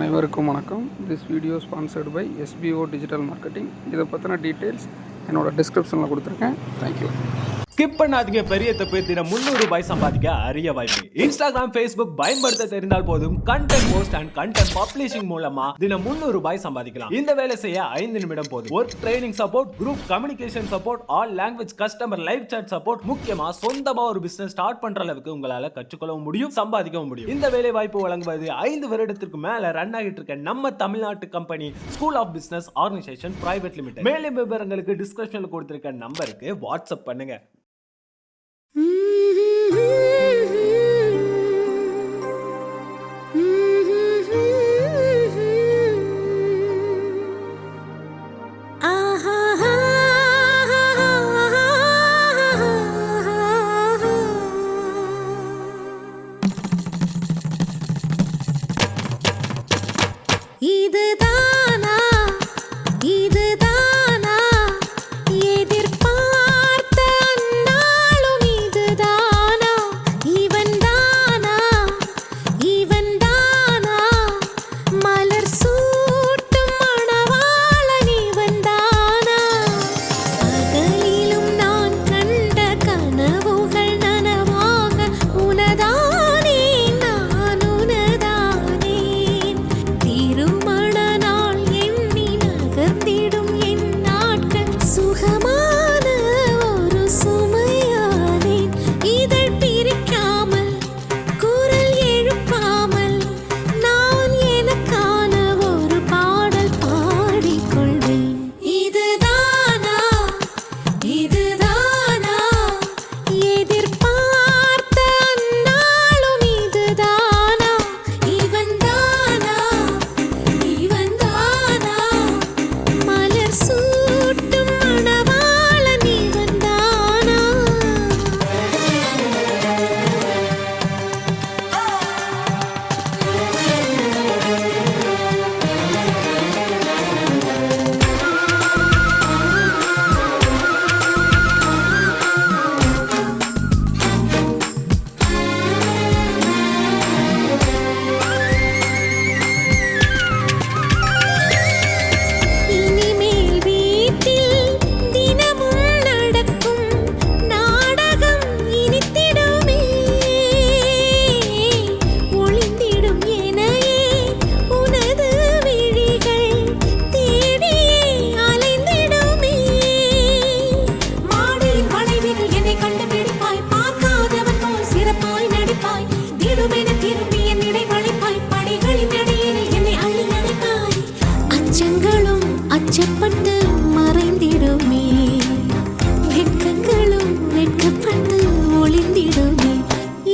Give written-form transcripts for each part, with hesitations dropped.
அனைவருக்கும் வணக்கம். This video sponsored by SPO digital marketing. இதை பற்றின டீட்டெயில்ஸ் என்னோட டிஸ்கிரிப்ஷனில் கொடுத்துருக்கேன். தேங்க்யூ. ஸ்கிப் பண்ணாதீங்க. பெரிய தப்பு. தினம் 300 ரூபாய் சம்பாதிக்க அரிய வாய்ப்பு. இன்ஸ்டாகிராம், ஃபேஸ்புக் பயன்படுத்த தெரிந்தால் போதும். Content post and content publishing மூலமா தினம் 300 ரூபாய் சம்பாதிக்கலாம். இந்த வேலை செய்ய 5 நிமிடம் போதும். Work training support, group communication support, all language customer live chat support, முக்கியமா சொந்தமா ஒரு பிசினஸ் ஸ்டார்ட் பண்ற அளவுக்கு உங்களால கற்றுக்கொள்ளவும் முடியும், சம்பாதிக்கவும் முடியும். இந்த வேலை வாய்ப்பு வழங்குவது 5 வருடத்திற்கு மேல ரன் ஆகிட்டு இருக்க நம்ம தமிழ்நாட்டு company school of business organisation private limited. மேலும் விவரங்களுக்கு டிஸ்கிரிப்ஷன்ல கொடுத்திருக்க நம்பருக்கு வாட்ஸ்அப் பண்ணுங்க. அச்சப்பட்டு மறைந்திடுமே, வெட்கங்களும் வெட்கப்பட்டு ஒளிந்திடுமே.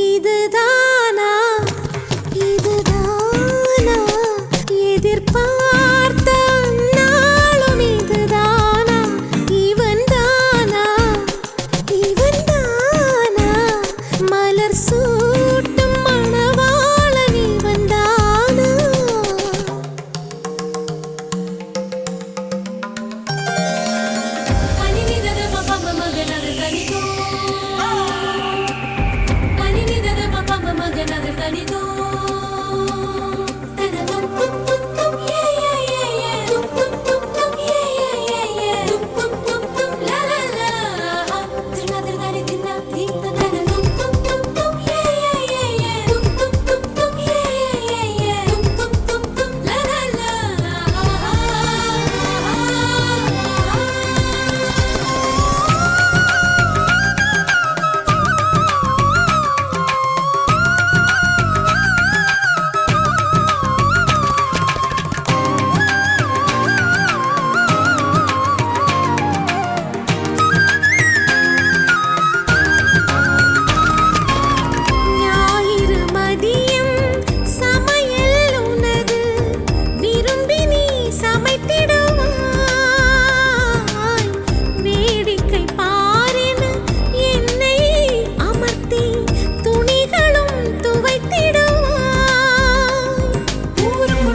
இதுதானா இதுதானா எதிர்பார்த்த நாளும், இதுதானா இவன் தானா இவன் தானா மலர் சூட்டும் மணவாளன் இவன் தானா.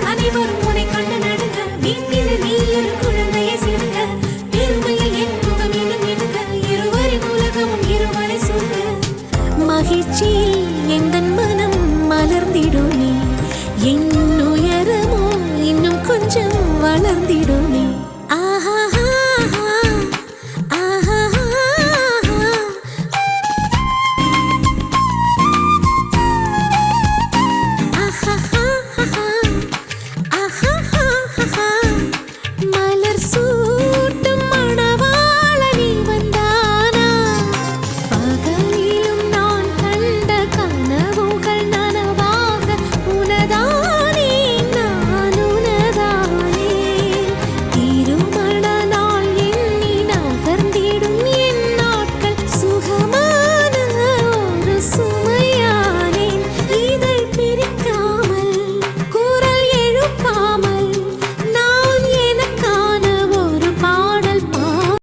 அனைவரும்